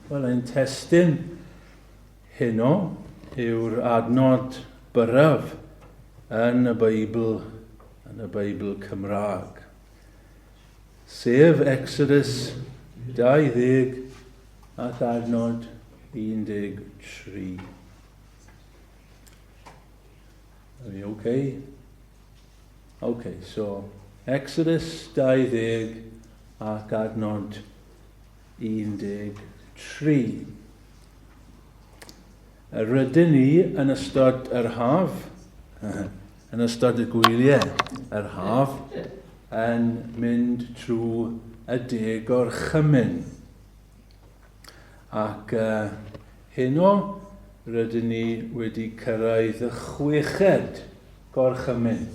Wel, ein testyn heno yw'r adnod byraf yn y Beibl Cymraeg. Sef Exodus 20 ac adnod 13. Are we okay? Okay, so Exodus 20 ac adnod 13. Rydyn ni yn ystod yr haf, yn ystod y gwyliau, yr haf, yn mynd trwy y Deg Gorchymyn. Ac heno rydyn ni wedi cyrraedd y 6 Gorchymyn.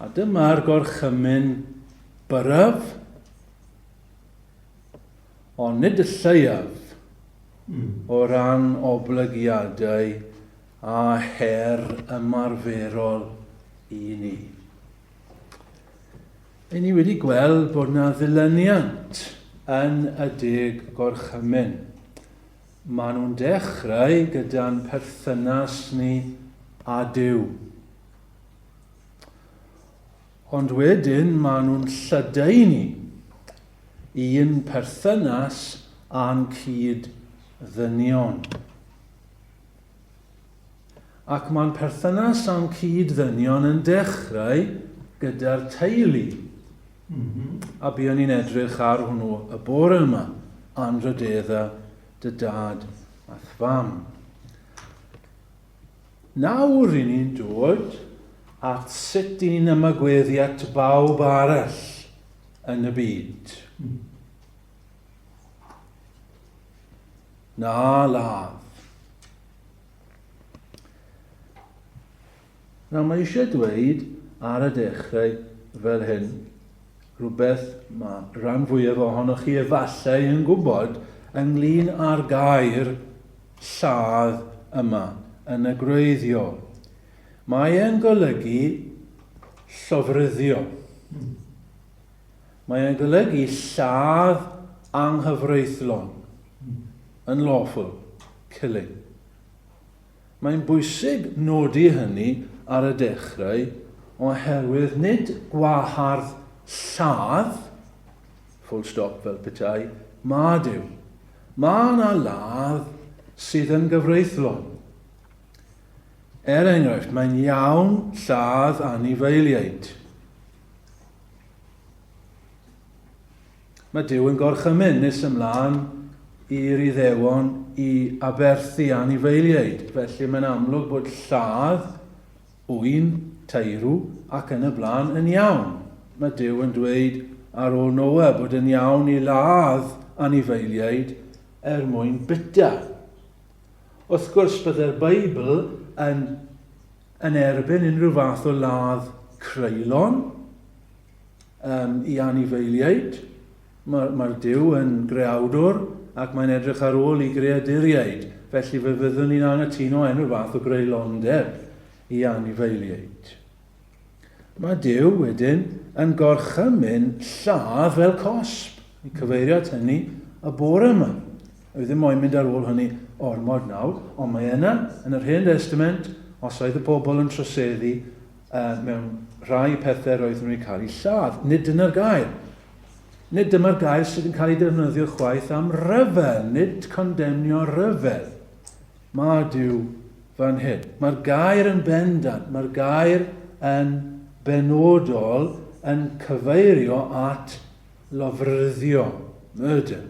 A dyma'r Gorchymyn byraf, ond nid y lleiaf o ran oblygiadau a her ymarferol i ni. I ni wedi gweld bod yna ddilyniant yn y Deg Gorchymyn. Maen nhw'n dechrau gyda'n perthynas ni a Duw. Ond wedyn maen nhw'n llydau ni un perthynas a'n cyd-ddynion. Ac mae'n perthynas a'n cyd-ddynion yn dechrau gyda'r teulu. A buon ni'n edrych ar hwnnw y bore yma, anrydedda dy dad a thfam. Nawr i ni'n dod at sut i ni'n ymagweddu at bawb arall yn y byd. Na ladd. Nawr mae eisiau dweud ar y dechrau fel hyn, rhywbeth mae rhan fwyaf ohonoch chi efallai yn gwybod ynglyn â'r gair lladd yma yn y gwreiddiol. Mae e'n golygu llofruddio. Mae e'n golygu lladd anghyfreithlon, unlawful, killing. Mae'n bwysig nodi hynny ar y dechrau oherwydd nid gwahardd lladd, full stop fel petai, ma Duw. Mae yna ladd sydd yn gyfreithlon. Enghraifft, mae'n iawn lladd anifeiliaid. Mae Duw yn gorchymyn nes ymlaen i'r Iddewon i aberthu anifeiliaid. Felly mae'n amlwg bod lladd, ŵyn, teirw ac yn y blaen yn iawn. Mae Duw yn dweud ar ôl Noa bod yn iawn i ladd anifeiliaid mwyn bita. Wrth gwrs byddai'r Beibl yn erbyn unrhyw fath o ladd creulon i anifeiliaid. Mae'r Duw yn greawdwr ac mae'n edrych ar ôl i greaduriaid. Felly fe fyddwn ni'n anghytuno unrhyw fath o greulondeb i anifeiliaid. Mae Duw wedyn yn gorchymyn lladd fel cosb. I cyfeirio at hynny y bore yma. Wy ddim moyn mynd ar ôl hynny ormod nawr, ond mae yna yn yr Hen Testament, os oedd y bobl yn troseddu mewn rhai pethau roedd nhw'n cael eu lladd. Nid dyna'r gair. Nid dyma'r gair sydd yn cael ei defnyddio chwaith am ryfel, nid condemnio ryfel. Mae Duw fan hyn. Mae'r gair yn bendant, mae'r gair yn benodol yn cyfeirio at lofryddio, murder.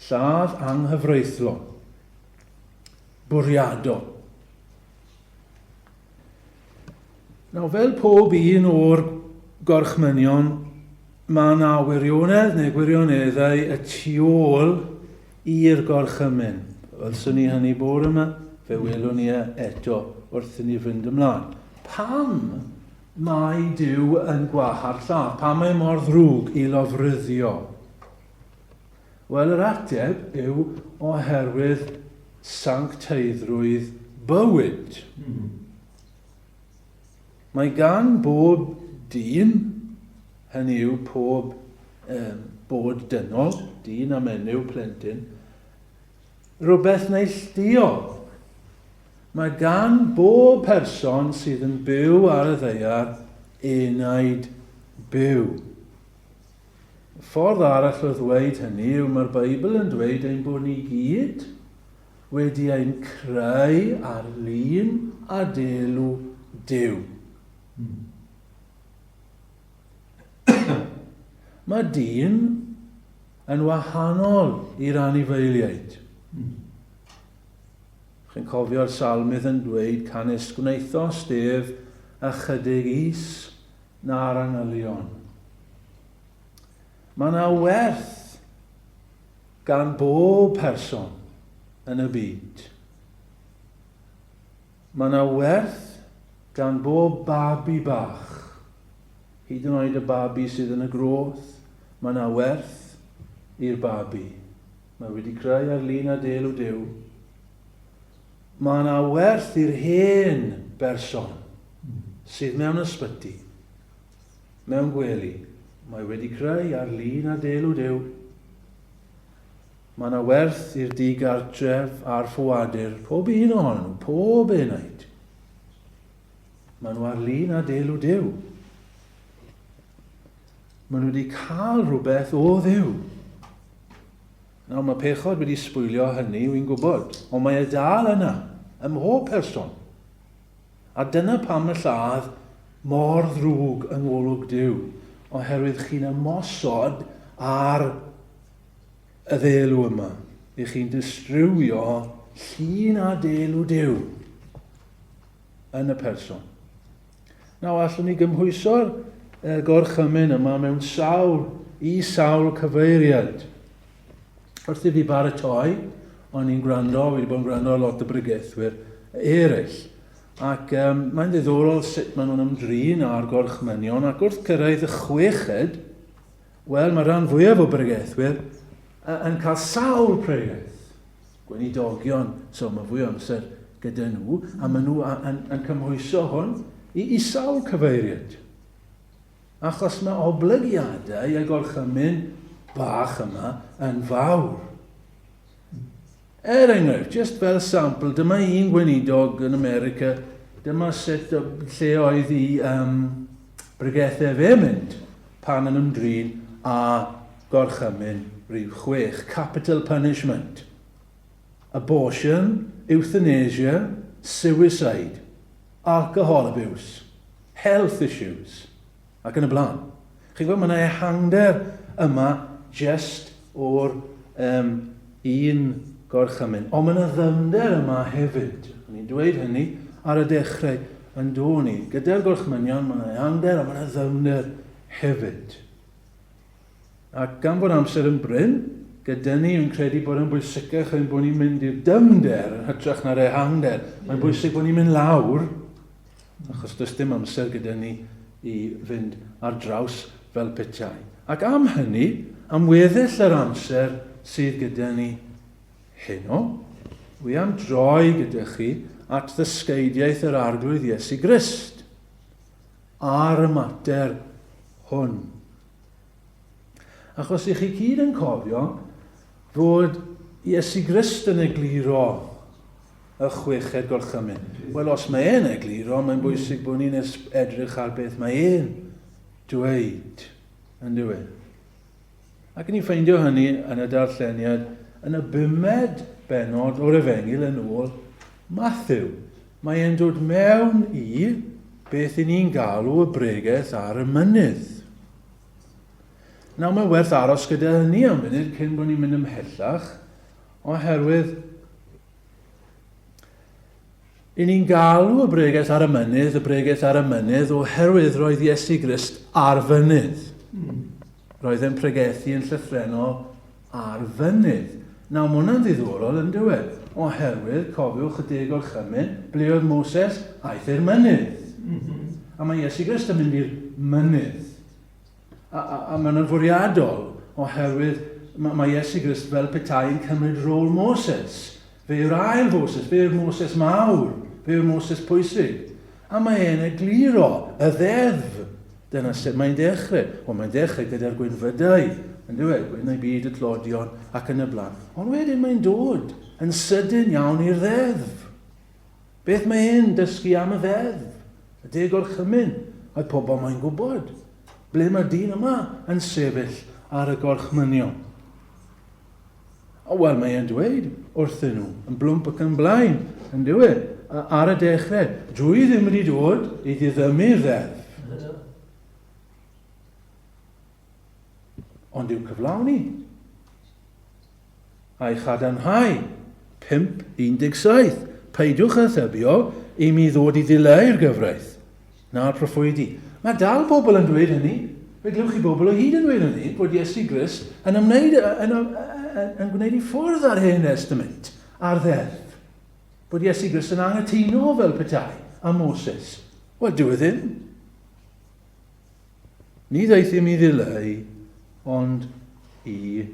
Lladd anghyfreithlon, bwriadol. Nawr, fel pob un o'r gorchmynion, mae yna wirionedd neu gwirioneddau y tu ôl i'r gorchymyn. Wrthyn ni hynny bore yma, fe welwn ni eto wrth i ni fynd ymlaen. Pam mae Duw yn gwahardd lladd? Pam mae mor ddrwg i lofryddio? Wel, yr ateb yw oherwydd sancteiddrwydd bywyd. Mae gan bob dyn, hynny yw pob bod dynol, dyn a menyw plentyn, rhywbeth neilltuo. Mae gan bob person sydd yn byw ar y ddaear enaid byw. Ffordd arall o ddweud hynny yw mae'r Beibl yn dweud ein bod ni gyd wedi ein creu ar lun a delw Duw. Mae dyn yn wahanol i'r anifeiliaid. Chi'n cofio'r salmydd yn dweud, canis gwneithos stef ychydig is na'r angylion. Mae yna werth gan bob person yn y byd. Mae yna werth gan bob babi bach. Hyd yn oed y babi sydd yn y groth, mae yna werth i'r babi. Mae wedi creu ar lun a delw Duw. Mae yna werth i'r hen berson sydd mewn ysbyty, mewn gwely. Mae wedi creu ar lun a delw Duw. Mae yna werth i'r digartref a'r ffoadur, pob un ohonyn nhw, pob enaid. Mae nhw ar lun a delw Duw. Mae nhw wedi cael rhywbeth o Dduw. Nawr mae pechod wedi sbwylio hynny, wy'n gwybod, ond mae e dal yna, ym mhob person. A dyna pam y lladd mor ddrwg yng ngolwg Duw, oherwydd chi'n ymosod ar y ddelw yma. I chi'n distrywio llun a delw Duw yn y person. Nawr, allwn ni gymhwyso'r gorchymyn yma mewn sawl cyfeiriad. Wrth i fi baratoi, o'n i'n gwrando, wedi bod yn gwrando lot o bregethwyr eraill. Ac mae'n ddiddorol sut maen nhw'n ymdrin ar gorchmynion, ac wrth cyrraedd y 6ed, wel, mae rhan fwyaf o bregethwyr yn cael sawl pregeth. Gweinidogion, so mae fwy o amser gyda nhw, a maen nhw yn cymhwyso hwn i sawl cyfeiriad. Achos mae oblygiadau y gorchymyn bach yma yn fawr. Enghraifft, just fel sampl, dyma un gweinidog yn America, dyma sut lle oedd i bregethau fe mynd pan yn ymdrin a gorchymyn rhyw 6. Capital punishment, abortion, euthanasia, suicide, alcohol abuse, health issues, ac yn y blaen. Chi'n gwybod, mae yna ehangder yma just o'r un gorchymyn. Ond mae yna ddyfnder yma hefyd. Ni'n dweud hynny ar y dechrau yn dod ni. Gyda'r gorchmynion, mae yna ehangder a mae yna ddyfnder hefyd. Ac gan bod amser yn bryn, gyda ni yn credu bod yn bwysicach yn bod ni'n mynd i'r dymder yn hytrach na'r ehangder. Mae'n bwysig bod ni'n mynd lawr, achos does dim amser gyda ni i fynd ar draws fel petai. Ac am hynny, am weddill yr amser sydd gyda ni heno, wi am droi gyda chi at ddysgeidiaeth yr arglwydd Iesu Grist ar y mater hwn. Achos i chi gyd yn cofio fod Iesu Grist yn egluro y 6ed gorchymyn. Wel, os mae e'n egluro, mae'n bwysig bod ni'n edrych ar beth mae e'n dweud yn dweud. Ac ni'n ffeindio hynny yn y darlleniad yn y 5 bennod o'r Efengil yn ôl Matthew. Mae e'n dod mewn i beth i ni'n galw y bregeth ar y mynydd. Nawr mae werth aros gyda hynny am funud cyn bod ni'n mynd ymhellach, oherwydd i ni'n galw y bregeth ar y mynydd oherwydd roedd Iesu Grist ar fynydd. Roedd e'n pregethu yn llythrennol ar fynydd. Nawr, mae hwnna'n ddiddorol yn dweud, oherwydd, cofiwch y Deg Gorchymyn, ble oedd Moses aeth i'r mynydd. A mae Iesu Grist yn mynd i'r mynydd. A mae'n fwriadol, oherwydd mae Iesu Grist fel petai yn cymryd rôl Moses. Fe yw'r ail Moses, fe yw'r Moses mawr, fe yw'r Moses pwysig. A mae e'n egluro y ddeddf. Dyna sut mae'n dechrau. Wel, mae'n dechrau gyda'r gwynfydau. yn dweud, gwyn ei byd y tlodion ac yn y blaen. Ond wedyn mae'n dod yn sydyn iawn i'r ddeddf. Beth mae hyn dysgu am y ddeddf? Y Deg Gorchymyn, oedd pobl mae'n gwybod. Ble mae'r dyn yma yn sefyll ar y gorchmynion? O, wel, mae'n dweud wrthyn nhw, yn blwmp ac yn blaen, yn dweud, ar y dechrau, dwi ddim wedi dod i ddiddymu'r ddeddf. Ond i'w cyflawni. A'i chadarnhau 5:17. Peidiwch a thybio i mi ddod i ddileu'r gyfraith. Na'r proffwydi. Mae dal bobl yn dweud hynny. Fe glywch chi bobl o hyd yn dweud hynny, bod Iesu Grist yn gwneud i ffwrdd ar Hen Testament, ar ddeddf. Bod Iesu Grist yn anghytuno fel petai a Moses. Wel, dyw e ddim. Ni ddeithim i ddileu, ond i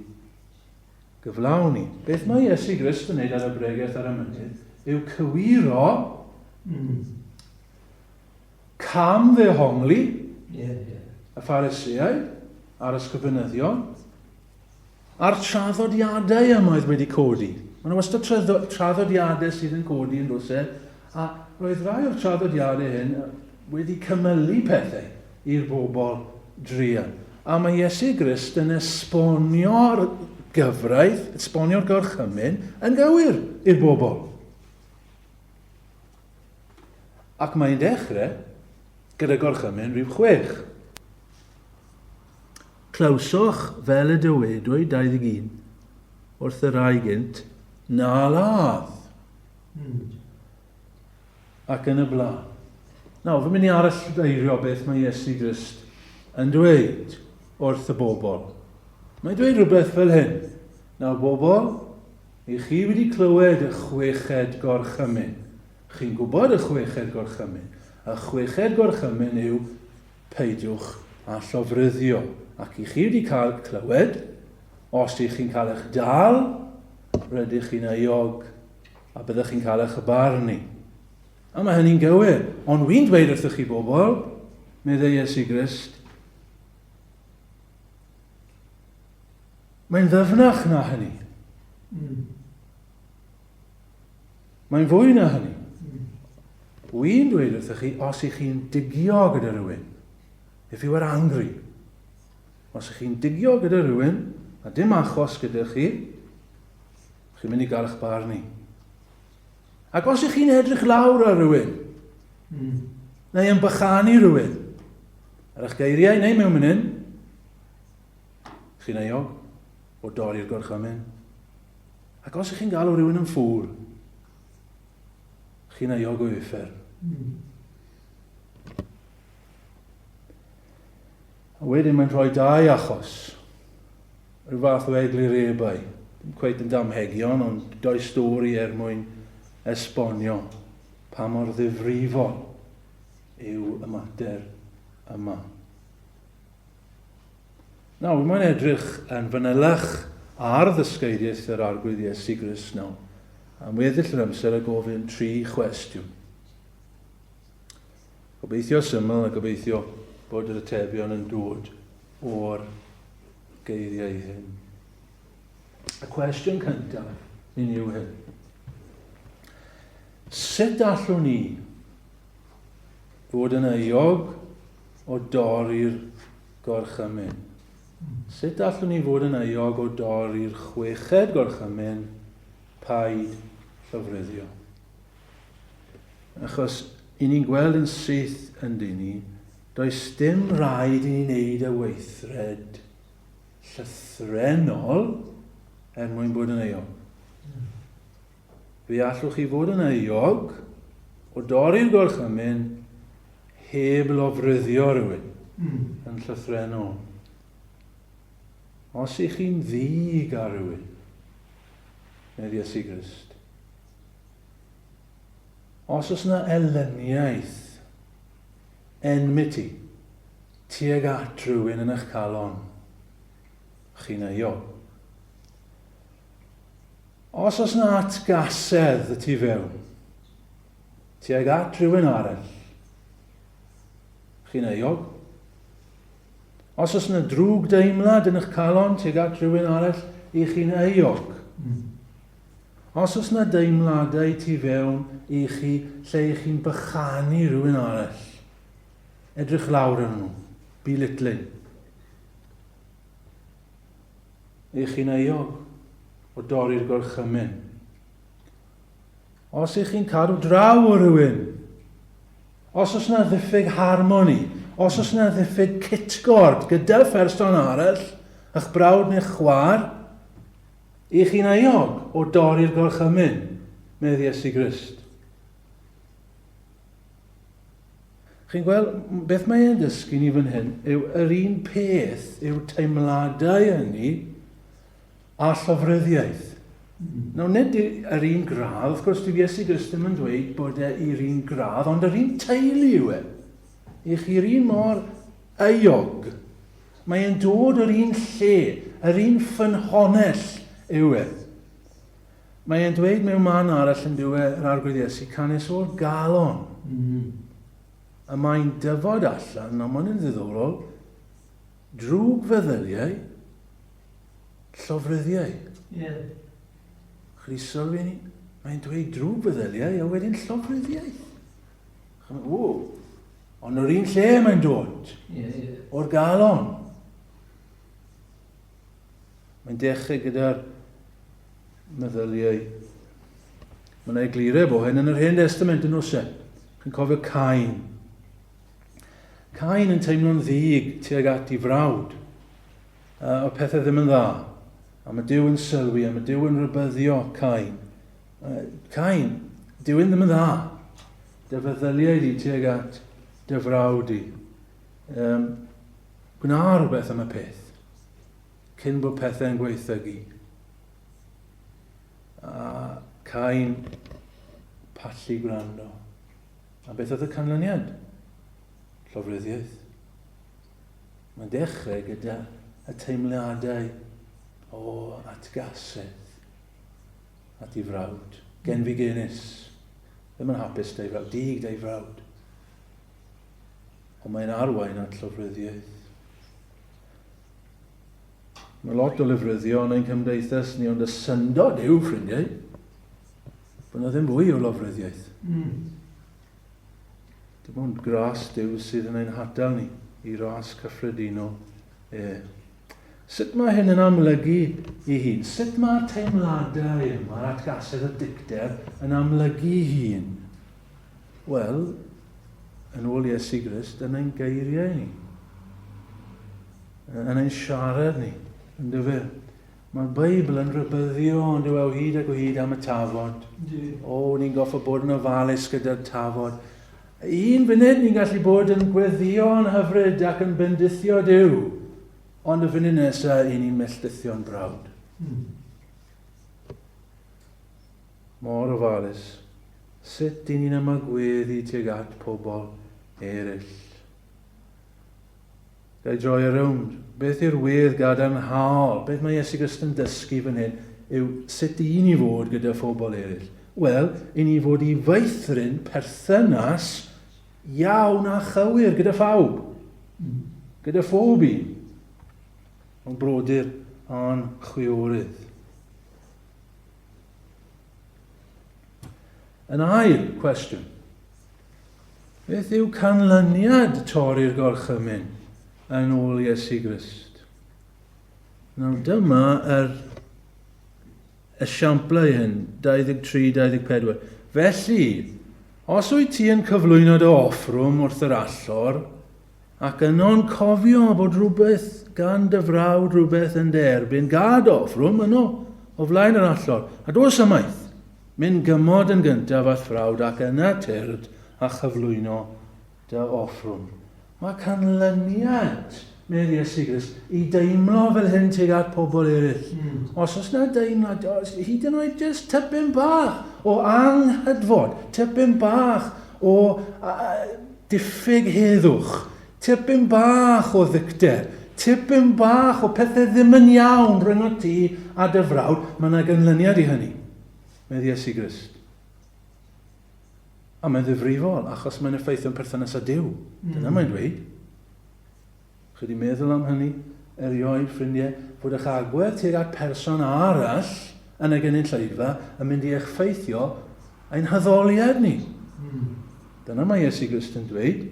gyflawni. Beth mae Iesu Grist yn gwneud ar y bregaeth ar y mynydd yw cywiro cam ddehongli y Pharisëau a'r ysgrifenyddion a'r traddodiadau yma oedd wedi codi. Mae yna wastad traddodiadau sydd yn codi yn dos e, a roedd rai o'r traddodiadau hyn wedi cymylu pethau i'r bobl druan. A mae Iesu Grist yn esbonio'r gyfraith, esbonio'r gorchymyn, yn gywir i'r bobl. Ac mae'n dechrau gyda gorchymyn rhyw 6. Clywsoch fel y dywedwyd 21 wrth yr aigint na ladd. Ac yn y blaen. Nawr, fy mynd i arall beth mae Iesu Grist yn dweud wrth y bobl. Mae'n dweud rhywbeth fel hyn. Nawr bobl, i chi wedi clywed y 6 gorchymyn. Chi'n gwybod y 6 gorchymyn. Y 6 gorchymyn yw peidiwch a llofryddio. Ac i chi wedi cael clywed, os ydych chi'n cael eich dal, rydych chi'n euog a byddwch chi'n cael eich barnu. A mae hynny'n gywir. Ond wy'n dweud wrthych chi bobl, meddai Iesu Grist, mae'n ddyfnach na hynny. Mae'n fwy na hynny. Wy'n dweud wrthych chi, os ych chi'n digio gyda rhywun, if you are angry, os ych chi'n digio gyda rhywun, a dim achos gyda chi, chi'n mynd i gael eich barnu. Ac os ych chi'n edrych lawr ar rhywun, neu yn bychanu rhywun, ar eich geiriau neu mewn mynin, chi'n euog o dorri'r gorchymyn. Ac os ych chi'n galw rhywun yn ffŵl, chi'n euog o effer. A wedyn mae'n rhoi 2 achos. Rhyw fath o eglurebau. Dim cweith yn damhegion, ond 2 stori mwyn esbonio pa mor ddifrifol yw y mater yma. Nawr, mae'n edrych yn fanylach ar ddysgeiriaeth yr arglwydd Iesu Grist nawr. Am weddill yr amser a gofyn 3 cwestiwn. Gobeithio syml a gobeithio bod yr atebion yn dod o'r geiriau hyn. Y cwestiwn cyntaf yn yw hyn. Sut allwn ni fod yn euog o dorri'r gorchymyn? Sut allwn ni fod yn euog o dorri'r 6 gorchymyn paid llofruddio? Achos i ni'n gweld yn syth yn dyn does dim rhaid i ni wneud y weithred llythrenol mwyn bod yn euog. Fe allwch chi fod yn euog o dorri'r gorchymyn heb lofruddio rhywun yn llythrenol. Os ych chi'n ddig ar rhywun, neu Iesu Grist, os oes yna elyniaeth, enmity, tuag at rhywun yn eich calon, chi'n euog. Os oes yna atgasedd y tu fewn, tuag at rhywun arall, chi'n euog. Os oes yna drwg deimlad yn eich calon tuag at rhywun arall, i chi'n euog. Os oes yna deimladau tu fewn i chi lle i chi'n bychanu rhywun arall, edrych lawr yn nhw, belittling. I chi'n euog o dorri'r gorchymyn. Os ych chi'n cadw draw o rhywun, os oes yna ddiffyg harmoni, os oes yna ddiffyg cytgord gyda pherson arall, eich brawd neu'ch chwaer, i chi'n euog o dorri'r gorchymyn, medde Iesu Grist. Chi'n gweld, beth mae e'n dysgu ni fan hyn, yw yr un peth yw teimladau hynny a llofryddiaeth. Nawr, nid yr un gradd, wrth gwrs, dyw Iesu Grist ddim yn dweud bod e'r un gradd, ond yr un teulu yw e. I chi'r un mor euog. Mae e'n dod o'r un lle, yr un ffynhonell yw e. Mae e'n dweud mewn man arall yn diwedd yr arglwydd Iesu, canes o'r galon. A mae'n dyfod allan, ond mae'n ddiddorol, drwg feddyliau, llofryddiau. Chi sylwi ni? Mae'n dweud drwg feddyliau a wedyn llofryddiau. Ond o'r un lle mae'n dod, o'r galon. Mae'n dechrau gyda'r meddyliau. Mae'n eglureb o hyn yn yr Hen Testament yn oes e. Chi'n cofio Cain. Cain yn teimlo'n ddig tuag at ei frawd. O pethau ddim yn dda. A mae Dyw yn sylwi, a mae Dyw yn rybyddio Cain. Cain, Dyw yn ddim yn dda. Dy feddyliau di tuag at dy frawd i. Gwna rhywbeth am y peth. Cyn bod pethau'n gweithygu. A Cain pallu gwrando. A beth oedd y canlyniad? Llofryddiaeth. Mae'n dechrau gyda y teimladau o atgasedd at ei frawd. Gen fi genus. Ddim yn hapus dau frawd. Dig dau frawd. Ond mae'n arwain at llofryddiaeth. Mae lot o lyfryddio yn ein cymdeithas ni, ond y syndod yw, ffrindiau, bod yna ddim fwy o lofryddiaeth. Dim ond gras Dyw sydd yn ein hadal ni i ras cyffredinol. Sut mae hyn yn amlygu i hun? Sut mae'r teimladau yma, a'r atgasedd y dicter, yn amlygu i hun? Wel, yn ôl Iesu Grist, yn ein geiriau ni. Yn ein siarad ni. Yn dyfyr. Mae'r Beibl yn rybyddio ond yw hyd ac o hyd am y tafod. Ni'n goffa bod yn ofalus gyda'r tafod. Un funud ni'n gallu bod yn gweddio yn hyfryd ac yn bendithio Dyw. Ond y funud nesaf i ni'n melltithio'n brawd. Mor ofalus. Sut i ni'n ymagweddi tuag at pobl eraill? Gai droi around. Beth yw'r wedd gadarnhaol? Beth mae Iesu Grist yn dysgu fan hyn yw sut i ni fod gyda phobl eraill? Wel, i ni fod i feithrin perthynas iawn a chywir gyda phawb. Gyda phob un. Ond brodyr a'n chwiorydd. Yn ail cwestiwn. Beth yw canlyniad torri'r gorchymyn yn ôl Iesu Grist? Nawr dyma yr esiamplau hyn, 23-24. Felly, os wyt ti yn cyflwyno dy offrwm wrth yr allor, ac yno'n cofio bod rhywbeth gan dy frawd rhywbeth yn derbyn, gad offrwm yno, o flaen yr allor, a dos ymaith, mynd gymod yn gyntaf at frawd ac yna tyrd a chyflwyno dy offrwm. Mae canlyniad, medde Iesu Grist, i deimlo fel hyn tuag at pobl eraill. Os oes na deimlad, hyd yn oed jyst tipyn bach o anghydfod, tipyn bach o diffyg heddwch, tipyn bach o ddicter, tipyn bach o pethau ddim yn iawn rhwng o ti a dy frawd, mae yna ganlyniad i hynny, medde Iesu Grist. A mae'n ddifrifol, achos mae'n effeithio'n perthynas â Dyw. Dyna mae'n dweud. Chi wedi meddwl am hynny, erioed ffrindiau, fod eich agwedd tuag at person arall yn y gynulleidfa yn mynd i effeithio ein hyddoliad ni. Dyna mae Iesu Grist yn dweud.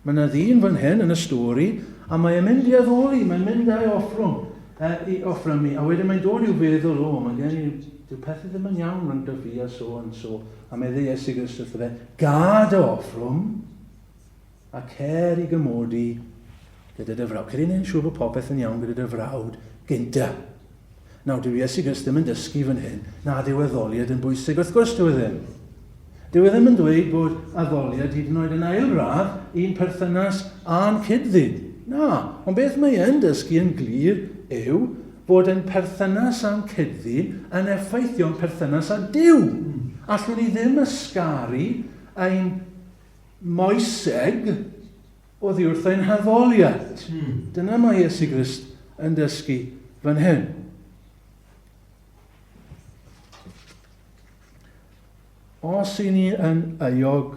Mae yna ddyn fan hyn yn y stori, a mae'n mynd i addoli, mae'n mynd a'i offrwm, i offro mi, a wedyn mae'n dod i'w feddwl, mae gen i, dyw pethau ddim yn iawn rhwng dy fi a so, a mae dde Iesu Grist wrtho fe, gad y offrwm, a cer i gymodi gyda dy frawd. Cer i'n siŵr bod popeth yn iawn gyda dy frawd gynta. Nawr, dyw Iesu Grist ddim yn dysgu fan hyn, na dyw addoliad yn bwysig, wrth gwrs dyw e ddim. Dyw e ddim yn dweud bod addoliad hyd yn oed yn ail radd un perthynas a'n cyddyn. Na, ond beth mae e'n dysgu yn glir yw bod yn perthynas a'n cyddyn yn effeithio'n perthynas â Duw. Allwn ni ddim ysgaru ein moeseg oddi wrth ein haddoliad. Dyna mae Iesu Grist yn dysgu fan hyn. Os i ni yn euog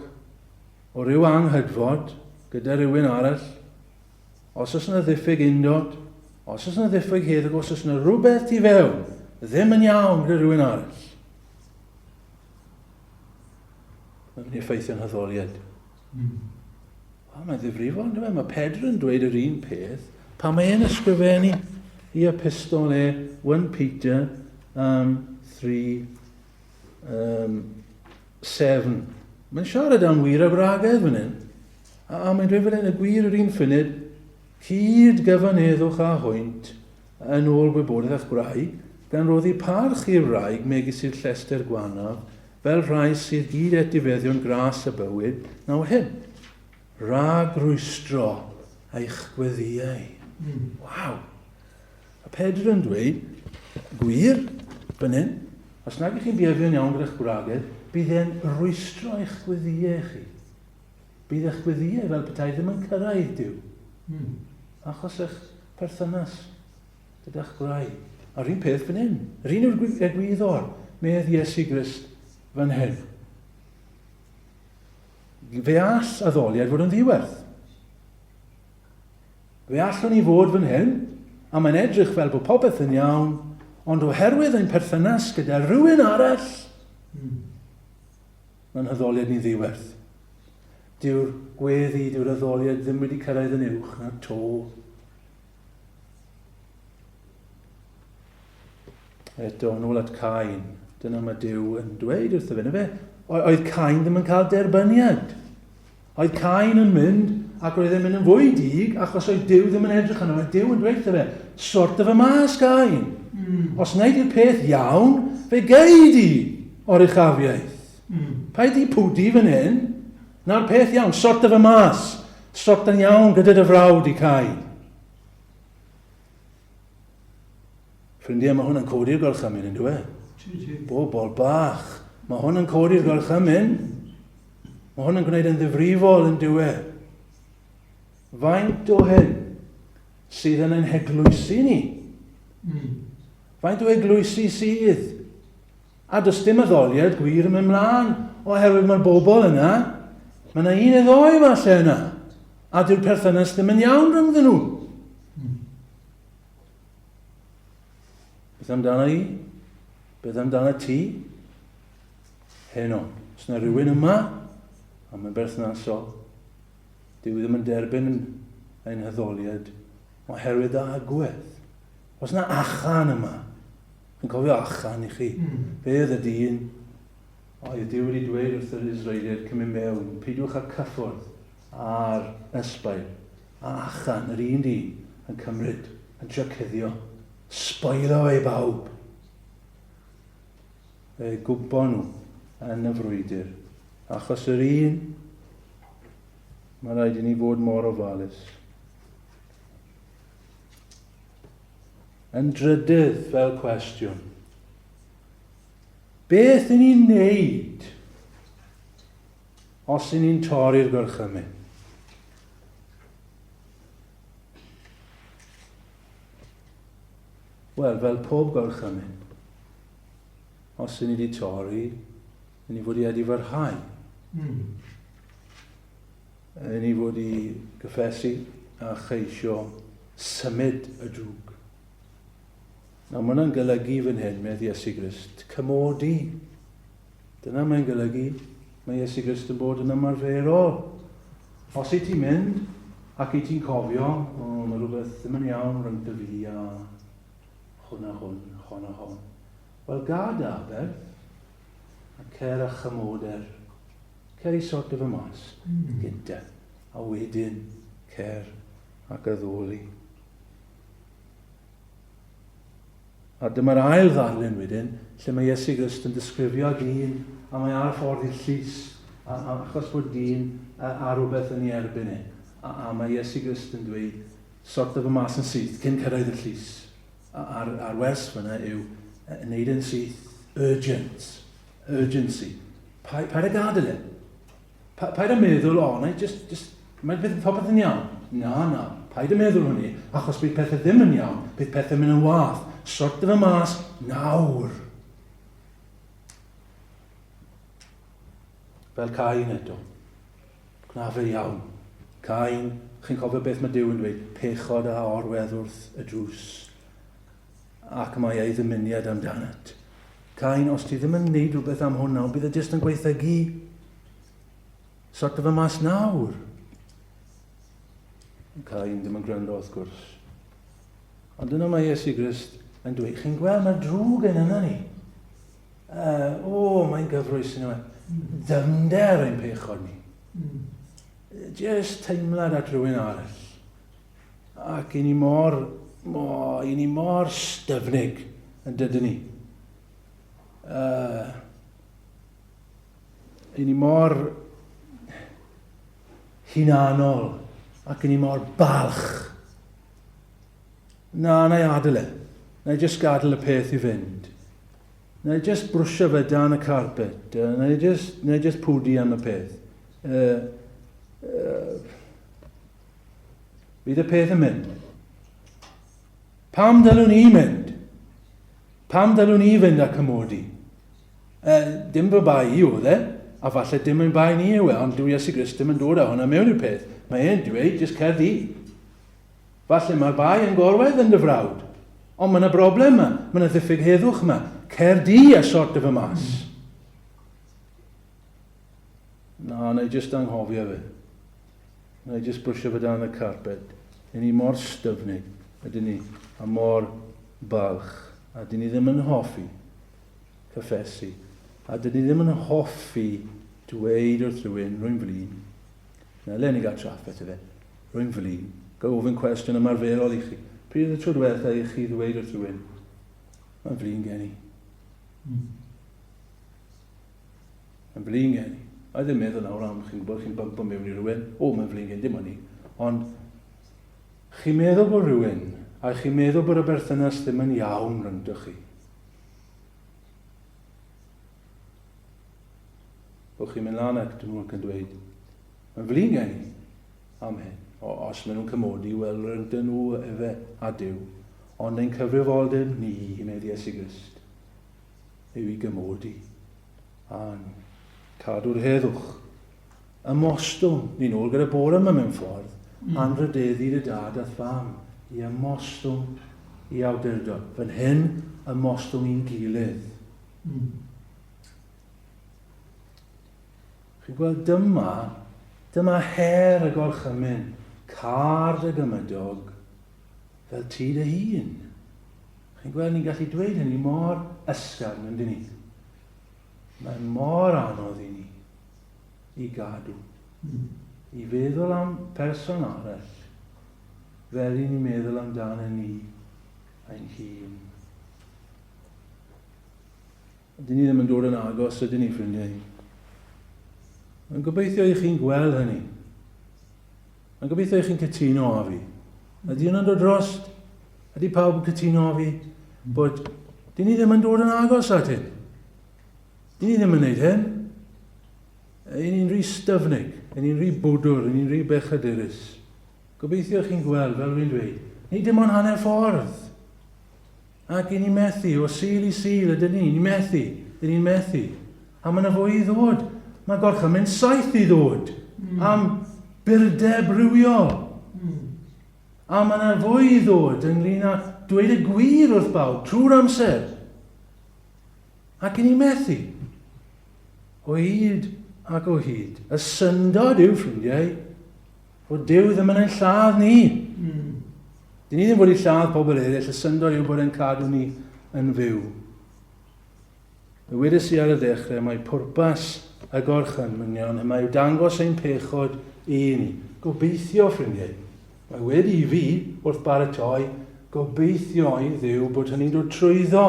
o ryw anghydfod gyda rhywun arall, os oes yna ddiffyg undod, os oes yna ddiffyg heddwch, os oes yna rhywbeth i fewn, ddim yn iawn gyda rhywun arall, mae'n mynd i effeithio'n hyddoliad. Mae'n ddifrifol, ynddo fe? Mae Pedr yn dweud yr un peth, pan mae e'n ysgrifennu i epistol 1 Peter 3:7. Mae'n siarad am wir a bragedd fan hyn. A mae'n dweud fan hyn y gwir yr un ffyned, hyd gyfaneddwch a hwynt yn ôl gwybodaeth a'ch gwraig, gan roddi parch i'r wraig megis i'r llester gwanaf, fel rhai sydd gyd etifeddion gras y bywyd, naw hyn. Rhag rwystro eich gweddiau. Waw! A Pedr yn dweud, gwir, fan hyn, os nag ych chi'n biefio'n iawn gyda'ch gwragedd, bydd e'n rwystro eich gweddiau chi. Bydd eich gweddiau fel petai ddim yn cyrraedd Duw. Achos eich perthynas gyda'ch gwraig. A'r un peth fan hyn. Yr un yw'r egwyddor, medd Iesu Grist fan hyn. Fe all addoliad fod yn ddiwerth. Fe allwn ni fod fan hyn, a mae'n edrych fel bod popeth yn iawn, ond oherwydd ein perthynas gyda rhywun arall, mae'n hyddoliad ni ddiwerth. Dyw'r gweddi, dyw'r addoliad ddim wedi cyrraedd yn uwch na to. Eto, nôl at Cain, dyna mae Duw yn dweud wrtho fe. Fe. Oedd Cain ddim yn cael derbyniad. Oedd Cain yn mynd ac oedd e'n mynd yn fwy dig achos oedd Duw ddim yn edrych yno. Oedd Duw yn dweud wrtho fe, sort fy mas Cain. Os wneud i'r peth iawn, fe geid i o'r uchafiaeth. Paid i pwdi fan hyn, na'r peth iawn, sort fy mas. Sort yn iawn gyda dy frawd i Cain. Ffrindiau, mae hwn yn codi'r gorchymyn yn dweud. Bobl bach. Mae hwn yn codi'r gorchymyn. Mae hwn yn gwneud yn ddifrifol yn diwedd. Faint o hyn sydd yn ein heglwysi ni? Faint o eglwysi sydd? A does dim addoliad gwir yn mynd mlaen oherwydd mae'r bobl yna. Mae yna un neu ddoi falle yna. A dyw'r perthynas ddim yn iawn rhwngddyn nhw. Beth amdano i? Beth amdano ti? Heno. Os yna rhywun yma, a mae'n berthnasol, dyw ddim yn derbyn ein hyddoliad oherwydd agwedd. Os yna achan yma, yn cofio achan i chi, fe oedd y dyn, oedd Duw wedi dweud wrth yr Israeliad cymryd mewn, pidwch â cyffwrdd ar ysbail, a achan, yr un dyn, yn cymryd, yn trio cuddio, sboilo ei bawb. Fe gwbo nhw yn y frwydr. Achos yr un, mae rhaid i ni fod mor ofalus. Yn drydydd fel cwestiwn. Beth yn ni'n neud os yn ni'n torri'r gorchymyn? Wel, fel pob gorchymyn, os yn ni wedi torri, yn ni fod i edifarhau. Yn ni fod i gyffesu a cheisio symud y drwg. Nawr mae hwnna'n golygu fan hyn, meddwl Iesu Grist, cymodi. Dyna mae'n golygu, mae Iesu Grist yn bod yn ymarferol. Os i ti'n mynd, ac i ti'n cofio, mae rhywbeth ddim yn iawn rhwng dy fi a hwn a hwn. Wel, gad aberth, a cer a chymoder, cer i sort fy mas, gynta, a wedyn cer ac addoli. A dyma'r ail ddarlun wedyn, lle mae Iesu Grist yn disgrifio dyn, a mae ar y ffordd i'r llys, achos bod dyn a rhywbeth yn ei erbyn e. A mae Iesu Grist yn dweud, sort fy mas yn syth, cyn cyrraedd y llys. A'r wers fyna yw, wneud yn syth, urgency. Paid a gadael e. Paid a meddwl, mae popeth yn iawn. Na, paid a meddwl hynny, achos bydd pethau ddim yn iawn, bydd pethau mynd yn wath. Sort fy mas nawr. Fel Cain eto. Gna fe iawn. Cain, chi'n cofio beth mae Duw yn dweud, pechod a orwedd wrth y drws. Ac mae ei ddymuniad amdanat. Cain, os ti ddim yn gwneud rhywbeth am hwnna, bydd e jyst yn gweithygu. Sort fy mas nawr. Cain ddim yn gwrando wrth gwrs. Ond dyna mae Iesu Grist yn dweud, chi'n gweld mae drwg yn yna ni. Mae'n gyfrwys yn yma. Dymder ein pechod ni. Just teimlad at rhywun arall. Ac i ni mor styfnig yn dydyn ni. I ni mor hunanol ac i ni mor balch. Na i adael e. Na i just gadael y peth i fynd. Na i just brwsio fe dan y carpet. Na i just pwdi am y peth. Bydd y peth yn mynd. Pam dylwn ni mynd? Pam dylwn ni fynd a cymodi? Dim fy bai i oedd e, a falle dim yn bai ni yw e, ond Dw Iesu Grist ddim yn dod â hwnna mewn i'r peth. Mae e'n dweud, jyst cer di. Falle mae'r bai yn gorwedd yn dy frawd. Ond mae yna broblem yma, mae yna ddiffyg heddwch yma. Cer di a sort fy mas. Na i jyst anghofio fe. Na i jyst brwsio fe dan y carpet. Yn ni mor styfnig, ydyn ni, a mor balch. A dyn ni ddim yn hoffi cyffesu. A dyn ni ddim yn hoffi dweud wrth rhywun flin. Na, le ni gael trafferth i fe. Rwy'n flin. Gael ofyn cwestiwn ymarferol i chi. Pryd y tro diwetha i chi ddweud wrth rhywun? Mae'n flin gen i. Mae'n flin gen i. A ddim meddwl nawr am chi'n gwybod chi'n bympo mewn i rhywun. Mae'n flin gen, dim ond i. Ond chi'n meddwl bod rhywun, a chi'n meddwl bod y berthynas ddim yn iawn rhyngdych chi. Bod chi'n mynd lan ac dyn nhw'n dweud, mae'n flin gen i. Amen. Os maen nhw'n cymodi, wel rydyn nhw efe a Duw. Ond ein cyfrifoldeb ni, meddwl Iesu Grist, yw i gymodi. A'n cadw'r heddwch. Ymostwm, ni'n ôl gyda bore yma mewn ffordd, anrydeddu dy dad a thfam, i ymostwm i awdurdod. Fan hyn, ymostwm i'n gilydd. Chi'n gweld dyma her y gorchymyn, card y gymydog, fel ti dy hun. Chi'n gweld ni'n gallu dweud hynny mor ysgafn yn dyn ni. Mae'n mor anodd i ni i gadw. I feddwl am person arall, fel i ni'n meddwl amdano ni ein hun. Dyn ni ddim yn dod yn agos ydyn ni, ffrindiau. Mae'n gobeithio i chi'n gweld hynny. Mae'n gobeithio i chi'n cytuno â fi. Ydy hwnna'n dod drost? Ydy pawb yn cytuno â fi? Bod dyn ni ddim yn dod yn agos at hyn. Dyn ni ddim yn gwneud hyn. Yn ni'n rhy styfnig, yn ni'n rhy bwdwr, yn ni'n rhy bechadurus. Gobeithio chi'n gweld, fel fi'n dweud, ni dim ond hanner ffordd. Ac i ni methu, o sil i sil, ydyn ni'n methu. Dyn ni'n methu. A mae yna fwy i ddod. Mae Gorchymyn 7 i ddod am byrdeb rhywiol. A mae yna fwy i ddod ynglyn â dweud y gwir wrth bawb trwy'r amser. Ac yn ei methu. O hyd ac o hyd. Y syndod yw, ffrindiau, fod Duw ddim yn ein lladd ni. Dyn ni ddim bod i lladd pobl eraill, y syndod yw bod e'n cadw ni yn fyw. Fe wedys i ar y dechrau, mae pwrpas y gorchymynion yma yw dangos ein pechod i ni. Gobeithio, ffrindiau. Mae wedi i fi, wrth baratoi, gobeithio i Dduw bod hynny'n dod trwyddo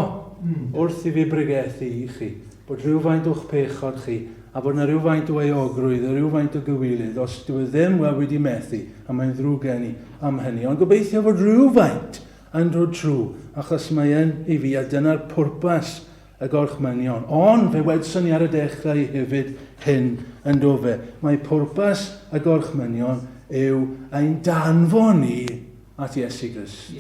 wrth i fi bregethu i chi. Bod rhywfaint o'ch pechod chi, a bod yna rhywfaint o eogrwydd, a rhywfaint o gywilydd, os dwi ddim wedi methu, a mae'n ddrwg gen i am hynny. Ond gobeithio bod rhywfaint yn dod trwy, achos mae yn i fi, a dyna'r pwrpas y gorchmynion. Ond fe wedson ni ar y dechrau hefyd hyn yn dofe. Mae pwrpas y gorchmynion yw ein danfon ni at Iesu Grist.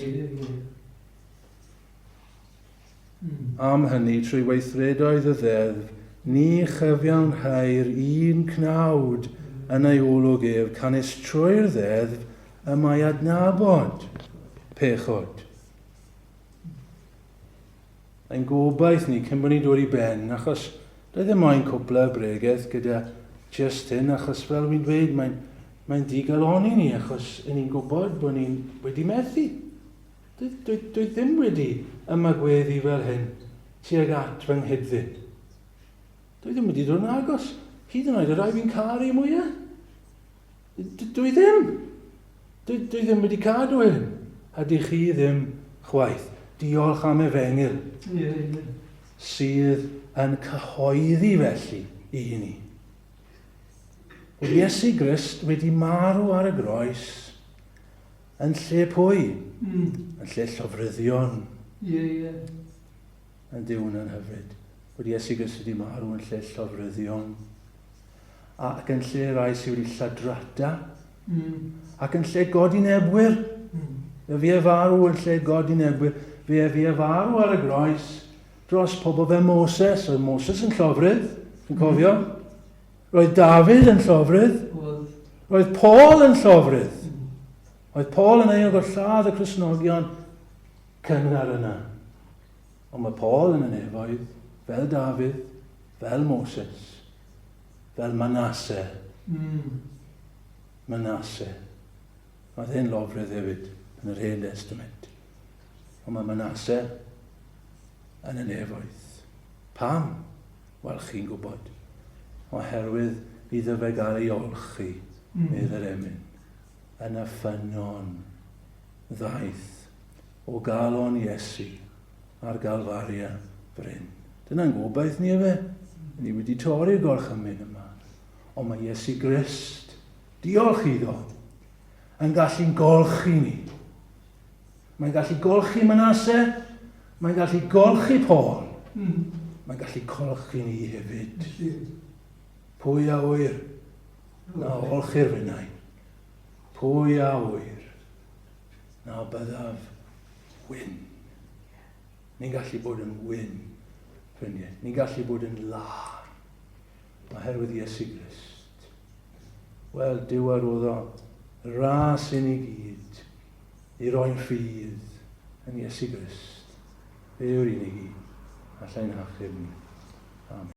Am hynny, trwy weithredoedd y ddeddf, ni chyfiawnhau'r un cnawd yn ei olwg ef, canis trwy'r ddeddf y mae adnabod pechod. Ein gobaith ni cyn bod ni'n dod i ben, achos doedd ddim moyn cwpla bregaeth gyda just hyn, achos fel fi'n dweud, mae'n digaloni ni, achos ni'n gwybod bod ni'n wedi methu. Dwi ddim wedi ymagweddu fel hyn tuag at fy nghydfyn. Dwi ddim wedi dod yn agos. Hyd yn oed y rai fi'n caru mwyaf. Dwi ddim. Dwi ddim wedi cadw hyn. A di chi ddim chwaith. Diolch am efengyl sydd yn cyhoeddi felly i ni. Bod Iesu Grist wedi marw ar y groes yn lle pwy? Yn lle llofryddion. Yn diwn yn hyfryd. Bod Iesu Grist wedi marw yn lle llofryddion. Ac yn lle rai sydd wedi lladrata. Ac yn lle godi nebwyr. Fi e farw yn lle godi nebwyr. Fi e farw ar y groes dros pobl fe Moses. Oedd Moses yn llofrydd. Chi'n cofio? Roedd Dafydd yn llofrydd. Roedd Paul yn llofrydd. Oedd Paul yn euog o'r lladd y Cristnogion cynnar yna. Ond mae Paul yn efoedd fel Dafydd, fel Moses, fel Manasseh. Manasseh. Oedd e'n lofrydd hefyd yn yr Hen Testament. Ond mae Manasseh yn y nefoedd. Pam? Wel, chi'n gwybod. Oherwydd iddo fe gael ei olchi, medd yr emyn, yn y ffynon ddaeth o galon Iesu ar galfaria bryn. Dyna'n gobaith ni efe. Ni wedi torri'r gorchymyn yma. Ond mae Iesu Grist, diolch iddo, yn gallu'n golchi ni. Mae'n gallu golchi Manasseh, mae'n gallu golchi Paul, mae'n gallu golchi ni hefyd. Pwy a wyr? Na olchi'r fynnau. Pwy a wyr? Na byddaf wyn. Ni'n gallu bod yn wyn, ffrindiau. Ni'n gallu bod yn la. Oherwydd Iesu Grist. Wel, Duw arwyddo ras i ni gyd i roi'n ffydd yn Iesu Grist. Fe yw'r unig i, allai'n achub ni. Amen.